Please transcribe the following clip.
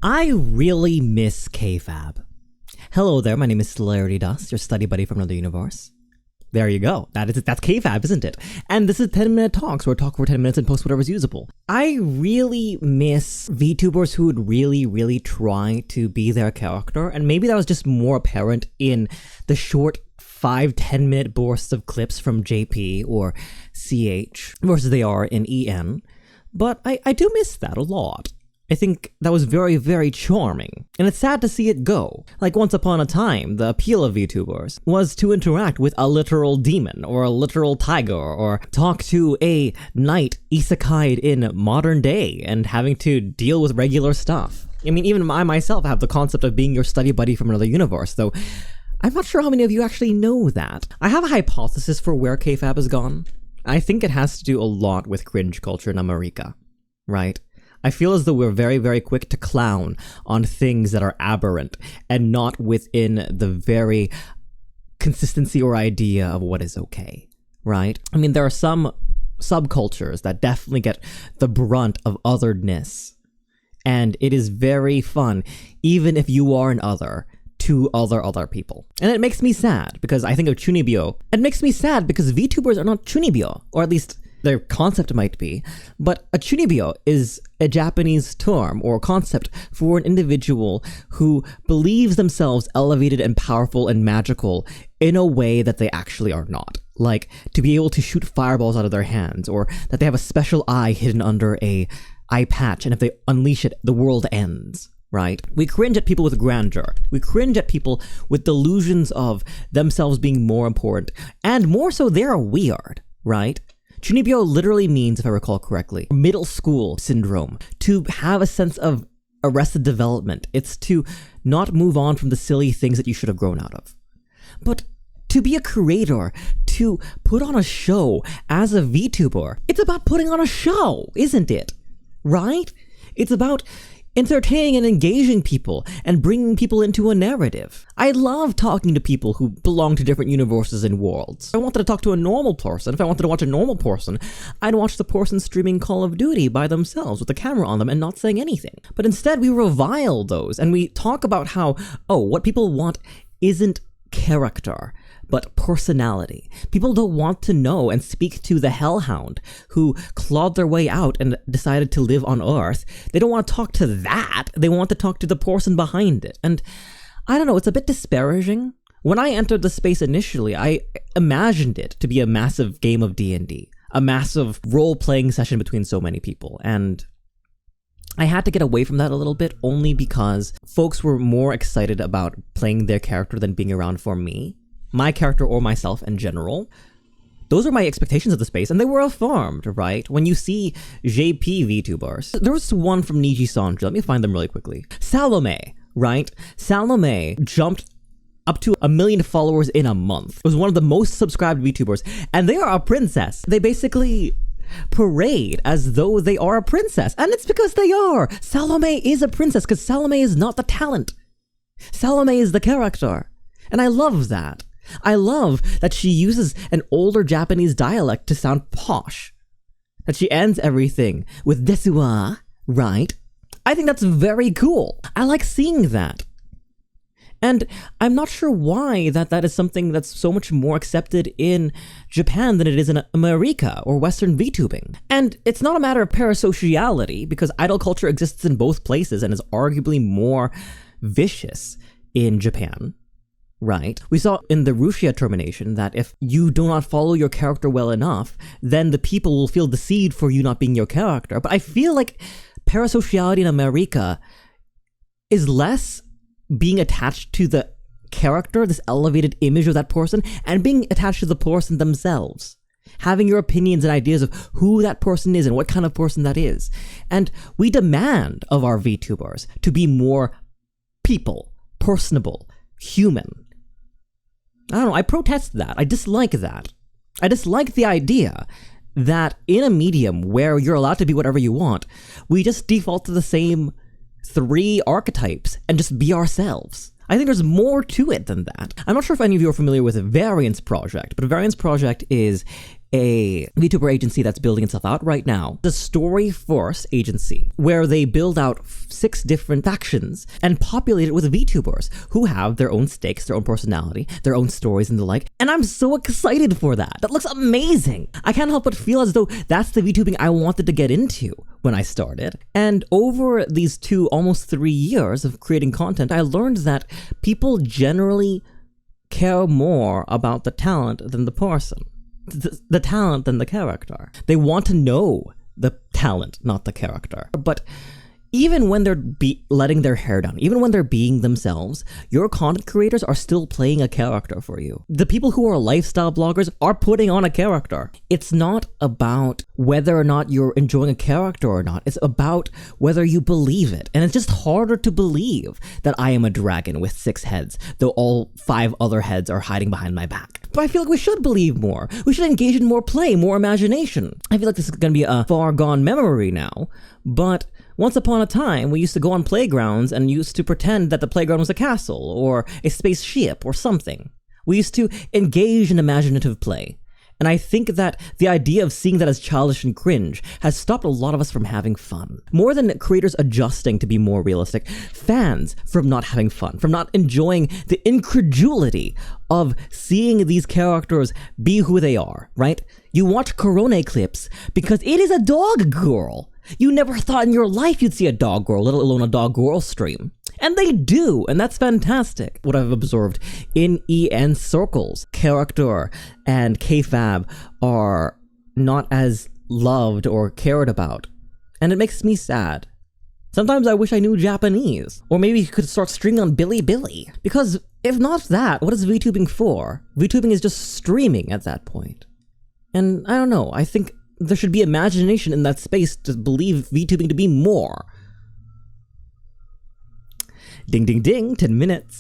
I really miss Kayfabe. Hello there, my name is Celerity, your study buddy from another universe. There you go. That's Kayfabe, isn't it? And this is 10-minute talks, where I talk for 10 minutes and post whatever's usable. I really miss VTubers who would really try to be their character, and maybe that was just more apparent in the short 5-10 minute bursts of clips from JP or CH versus they are in EN. But I do miss that a lot. I think that was very charming, and it's sad to see it go. Like once upon a time, the appeal of VTubers was to interact with a literal demon, or a literal tiger, or talk to a knight isekai'd in modern day and having to deal with regular stuff. I mean, even I myself have the concept of being your study buddy from another universe, though I'm not sure how many of you actually know that. I have a hypothesis for where Kayfabe has gone. I think it has to do a lot with cringe culture in America, right? I feel as though we're very quick to clown on things that are aberrant and not within the very consistency or idea of what is okay, right? I mean, there are some subcultures that definitely get the brunt of otherness, and it is very fun, even if you are an other, to other people. And it makes me sad, because I think of chunibyo. It makes me sad because VTubers are not chunibyo, or at least their concept might be, but a chunibyo is a Japanese term or concept for an individual who believes themselves elevated and powerful and magical in a way that they actually are not. Like, to be able to shoot fireballs out of their hands, or that they have a special eye hidden under a eye patch, and if they unleash it, the world ends. Right? We cringe at people with grandeur. We cringe at people with delusions of themselves being more important, and more so they're weird, right? Chunibyo literally means, if I recall correctly, middle school syndrome. To have a sense of arrested development. It's to not move on from the silly things that you should have grown out of. But to be a creator, to put on a show as a VTuber, it's about putting on a show, isn't it? Right? It's about entertaining and engaging people and bringing people into a narrative. I love talking to people who belong to different universes and worlds. If I wanted to talk to a normal person, if I wanted to watch a normal person, I'd watch the person streaming Call of Duty by themselves with the camera on them and not saying anything. But instead we revile those and we talk about how, what people want isn't character, but personality. People don't want to know and speak to the hellhound who clawed their way out and decided to live on Earth. They don't want to talk to that. They want to talk to the person behind it. And I don't know, it's a bit disparaging. When I entered the space initially, I imagined it to be a massive game of D&D, a massive role-playing session between so many people. And I had to get away from that a little bit, only because folks were more excited about playing their character than being around for me. My character or myself in general. Those are my expectations of the space, and they were affirmed, right? When you see JPvtubers, there was one from Niji-Sanji, let me find them really quickly. Salome, right? Salome jumped up to 1 million followers in a month. It was one of the most subscribed VTubers, and they are a princess. They basically parade as though they are a princess, and it's because they are. Salome is a princess, because Salome is not the talent. Salome is the character, and I love that. I love that she uses an older Japanese dialect to sound posh. That she ends everything with desu wa, right? I think that's very cool. I like seeing that. And I'm not sure why that is something that's so much more accepted in Japan than it is in America or Western VTubing. And it's not a matter of parasociality, because idol culture exists in both places and is arguably more vicious in Japan. Right? We saw in the Rusia termination that if you do not follow your character well enough, then the people will feel deceived for you not being your character. But I feel like parasociality in America is less being attached to the character, this elevated image of that person, and being attached to the person themselves. Having your opinions and ideas of who that person is and what kind of person that is. And we demand of our VTubers to be more people, personable, human. I don't know, I protest that. I dislike that. I dislike the idea that in a medium where you're allowed to be whatever you want, we just default to the same 3 archetypes and just be ourselves. I think there's more to it than that. I'm not sure if any of you are familiar with Variance Project, but Variance Project is a VTuber agency that's building itself out right now. The story first agency, where they build out 6 different factions and populate it with VTubers who have their own stakes, their own personality, their own stories and the like. And I'm so excited for that. That looks amazing. I can't help but feel as though that's the VTubing I wanted to get into when I started. And over these almost 3 years of creating content, I learned that people generally care more about the talent than the person. The talent than the character. They want to know the talent, not the character. But even when they're letting their hair down, even when they're being themselves, your content creators are still playing a character for you. The people who are lifestyle bloggers are putting on a character. It's not about whether or not you're enjoying a character or not. It's about whether you believe it. And it's just harder to believe that I am a dragon with 6 heads, though all 5 other heads are hiding behind my back. But I feel like we should believe more. We should engage in more play, more imagination. I feel like this is going to be a far gone memory now, but once upon a time, we used to go on playgrounds and used to pretend that the playground was a castle or a spaceship or something. We used to engage in imaginative play. And I think that the idea of seeing that as childish and cringe has stopped a lot of us from having fun. More than creators adjusting to be more realistic, fans from not having fun, from not enjoying the incredulity of seeing these characters be who they are, right? You watch Korone clips because it is a dog girl. You never thought in your life you'd see a dog girl, let alone a dog girl stream. And they do, and that's fantastic. What I've observed in EN circles, character and Kayfabe are not as loved or cared about. And it makes me sad. Sometimes I wish I knew Japanese. Or maybe you could start streaming on Bilibili. Because if not that, what is VTubing for? VTubing is just streaming at that point. And I don't know, I think there should be imagination in that space to believe VTubing to be more. Ding ding ding, 10 minutes.